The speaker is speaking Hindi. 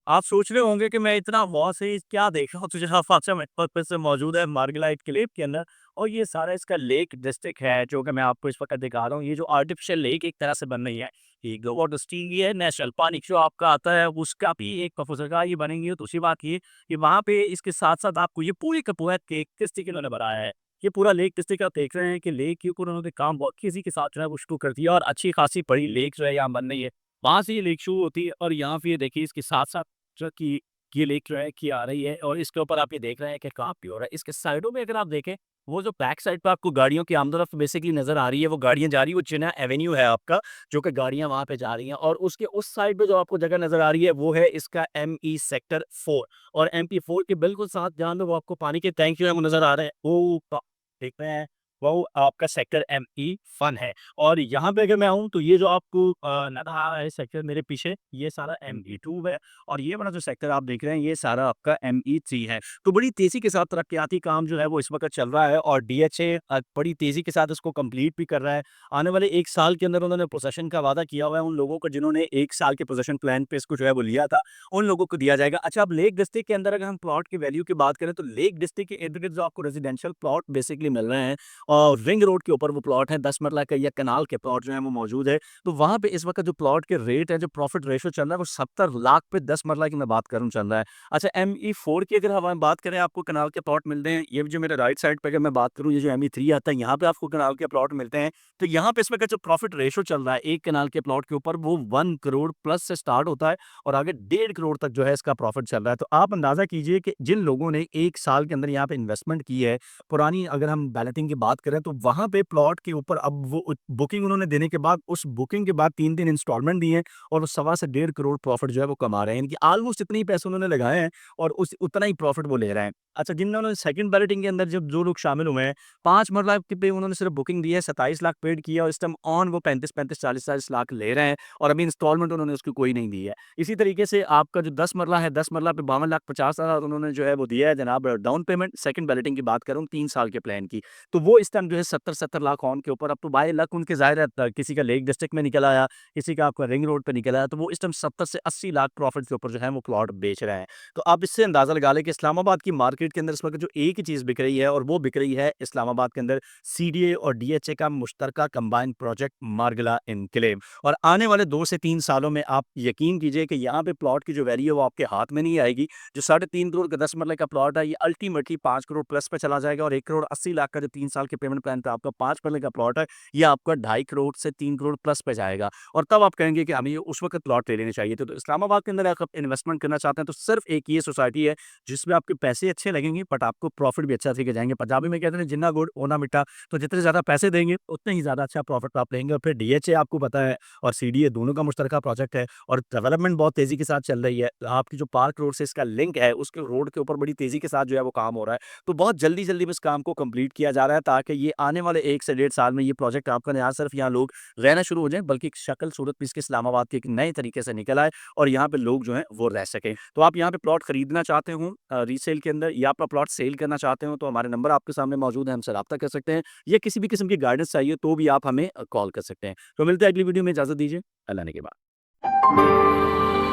आप सोच रहे होंगे कि मैं इतना वहाँ से क्या देख रहा हूँ, तो जहाँ फाचा मेट्रो पे से मौजूद है मार्गलाइट क्लिफ के अंदर और ये सारा इसका लेक डिस्ट्रिक्ट है, जो कि मैं आपको इस वक़्त दिखा रहा हूँ। ये जो आर्टिफ़िशियल लेक एक तरह से बन रही है, ये ग्लोबल स्टीम ये है नेचुरल पानी जो आपका आता है, उसका भी एक प्रोफ़ेसर ये बनेंगी। तो दूसरी बात ये कि वहाँ पे इसके साथ-साथ आपको ये पूरी का पूरा केक डिस्ट्रिक्ट इन्होंने बनाया है। ये पूरा लेक डिस्ट्रिक्ट आप देख रहे हैं कि लेक के ऊपर उन्होंने काम बहुत तेज़ी के साथ जो है वो शुरू कर दिया और अच्छी खासी बड़ी लेक जो है यहाँ बन रही है। वहाँ से ये लेक शुरू होती है और यहाँ पे ये देखिए इसके साथ-साथ जो कि ये लेक जो है कि आ रही है और इसके ऊपर आप ये देख रहे हैं कि काफ़ी हो रहा है। इसके साइडों में अगर आप देखें, वो जो बैक साइड पे आपको गाड़ियों की आमद-ओ-रफ़्त बेसिकली नज़र आ रही है, वो गाड़ियाँ जा रही है, वो जिन्ना एवेन्यू है आपका, जो कि गाड़ियाँ वहाँ पे जा रही हैं और उसके उस साइड पे जो आपको जगह नज़र आ रही है, वो है इसका एमई सेक्टर 4 और एमपी 4 के बिल्कुल साथ जहाँ पे वो आपको पानी के टैंक जो है वो नज़र आ रहे हैं, वो देख रहे हैं, वो आपका सेक्टर एमई 1 है और यहाँ पे अगर मैं आऊँ तो ये जो आपको नज़र आ रहा है सेक्टर मेरे पीछे, ये सारा एमई 2 है और ये वाला जो सेक्टर आप देख रहे हैं, ये सारा आपका एमई 3 है। तो बड़ी तेज़ी के साथ तरक्याती काम जो है वो इस वक़्त चल रहा है और डीएचए बड़ी तेज़ी के साथ इसको कंप्लीट भी कर रहा है। आने वाले 1 साल के अंदर उन्होंने पोसेशन का वादा किया हुआ है उन लोगों को जिन्होंने 1 साल के पोसेशन प्लान पे इसको जो है वो लिया था, उन लोगों को दिया जाएगा। अच्छा अब लेक डिस्ट्रिक्ट के अंदर अगर हम प्लॉट की वैल्यू की बात करें तो लेक डिस्ट्रिक्ट के इर्द-गिर्द जो आपको रेजिडेंशियल प्लॉट बेसिकली मिल रहे हैं और रिंग रोड के ऊपर वो प्लॉट है 10 मरला का या कनाल के प्लॉट जो है वो मौजूद है। तो वहाँ पे इस वक़्त जो प्लॉट के रेट है, जो प्रॉफिट रेशियो चल रहा है वो 70 लाख पे 10 मरला की मैं बात कर रहा हूँ चल रहा है। अच्छा एमई 4 की अगर हम बात करें आपको कनाल के प्लॉट मिलते हैं, ये जो मेरे राइट साइड पे अगर मैं बात करूँ ये जो एमई 3 आता है यहाँ पे आपको कनाल के प्लॉट मिलते हैं। तो यहाँ पे इस वक़्त जो प्रॉफिट रेशियो चल रहा है एक कनाल के प्लॉट के ऊपर वो 1 करोड़ प्लस से स्टार्ट होता है और आगे 1.5 करोड़ तक जो है इसका प्रॉफिट चल रहा है। तो आप अंदाज़ा कीजिए कि जिन लोगों ने 1 साल के अंदर यहाँ पे इन्वेस्टमेंट की है, पुरानी अगर हम बैलेटिंग की बात करें तो वहाँ पे प्लॉट के ऊपर अब वो बुकिंग उन्होंने देने के बाद उस बुकिंग के बाद 3-3 इंस्टॉलमेंट दिए हैं और वो सवा से 1.5 करोड़ प्रॉफिट जो है वो कमा रहे हैं। इनकी ऑलमोस्ट इतने ही पैसे उन्होंने लगाए हैं और उस उतना ही प्रॉफिट वो ले रहे हैं। अच्छा जिन्होंने सेकंड बैलेटिंग के अंदर जब जो लोग शामिल हुए हैं, 5 मरला के पे उन्होंने सिर्फ बुकिंग दी है, 27 लाख पेड किया और इस टाइम ऑन वो 35-35, 40-40 लाख ले रहे हैं और अभी इंस्टॉलमेंट उन्होंने उसकी कोई नहीं दी है। इसी तरीके से आपका जो 10 मरला है, 10 मरला पे 52 लाख 50 हज़ार उन्होंने जो है वो दिया है जनाब डाउन पेमेंट, सेकंड बैलेटिंग की बात कर रहा हूँ 3 साल के प्लान की। तो वो इस टाइम जो है 70-70 लाख ऑन के ऊपर अब तो बाय लक उनके ज़ाहिर है किसी का लेक डिस्ट्रिक्ट में निकल आया, किसी का आपका रिंग रोड पे निकल आया, तो वो इस टाइम 70 से 80 लाख प्रॉफिट के ऊपर जो है वो प्लॉट बेच रहे हैं। तो आप इससे अंदाज़ा लगा लें कि इस्लामाबाद की मार्केट के अंदर इस वक़्त जो एक ही चीज़ बिक रही है और वो बिक रही है इस्लामाबाद के अंदर सीडीए और डीएचए का मुश्तरका कंबाइंड प्रोजेक्ट मार्गला एन्क्लेव और आने वाले 2 से 3 सालों में आप यकीन कीजिए कि यहाँ पे प्लॉट की जो वैल्यू है वो आपके हाथ में नहीं आएगी। जो 3.5 करोड़ का 10 मरले का प्लॉट है ये अल्टीमेटली 5 करोड़ प्लस पे चला जाएगा और 1 करोड़ 80 लाख का जो 3 साल के पेमेंट प्लान पे आपका 5 मरले का प्लॉट है, ये आपका 2.5 करोड़ से 3 करोड़ प्लस पे जाएगा और तब आप कहेंगे कि हमें ये उस वक़्त प्लॉट ले लेने चाहिए थे। तो इस्लामाबाद के अंदर अगर आप इन्वेस्टमेंट करना चाहते हैं तो सिर्फ़ एक ये सोसाइटी है जिसमें आपके पैसे अच्छे लगेंगे बट आपको प्रॉफिट भी अच्छा देके जाएँगे। पंजाबी में कहते हैं जिन्ना गुड़ ओना मीठा, तो जितने ज़्यादा पैसे देंगे उतने ही ज़्यादा अच्छा प्रॉफिट आप लेंगे और फिर डीएचए आपको पता है और सीडीए दोनों का मुश्तरका प्रोजेक्ट है और डेवलपमेंट बहुत तेज़ी के साथ चल रही है। आपकी जो पार्क रोड से इसका लिंक है, उसके रोड के ऊपर बड़ी तेज़ी के साथ जो है वो काम हो रहा है। तो बहुत जल्दी-जल्दी में इस काम को कंप्लीट किया जा रहा है ताकि ये आने वाले 1 से डेढ़ साल में ये प्रोजेक्ट आपका ना सिर्फ यहाँ लोग रहना शुरू हो जाएँ बल्कि एक शक्ल सूरत भी इसके इस्लामाबाद की एक नए तरीके से निकल आए और यहाँ पे लोग जो हैं वो रह सकें। तो आप यहाँ पे प्लॉट खरीदना चाहते हो रीसेल के अंदर या अपना प्लॉट सेल करना चाहते हो तो हमारे नंबर आपके सामने मौजूद है, हमसे राब्ता कर सकते हैं या किसी भी किस्म की गाइडेंस चाहिए तो भी आप हमें कॉल कर सकते हैं। तो मिलते हैं अगली वीडियो में, इजाज़त दीजिए। अल्लाह ने के बाद।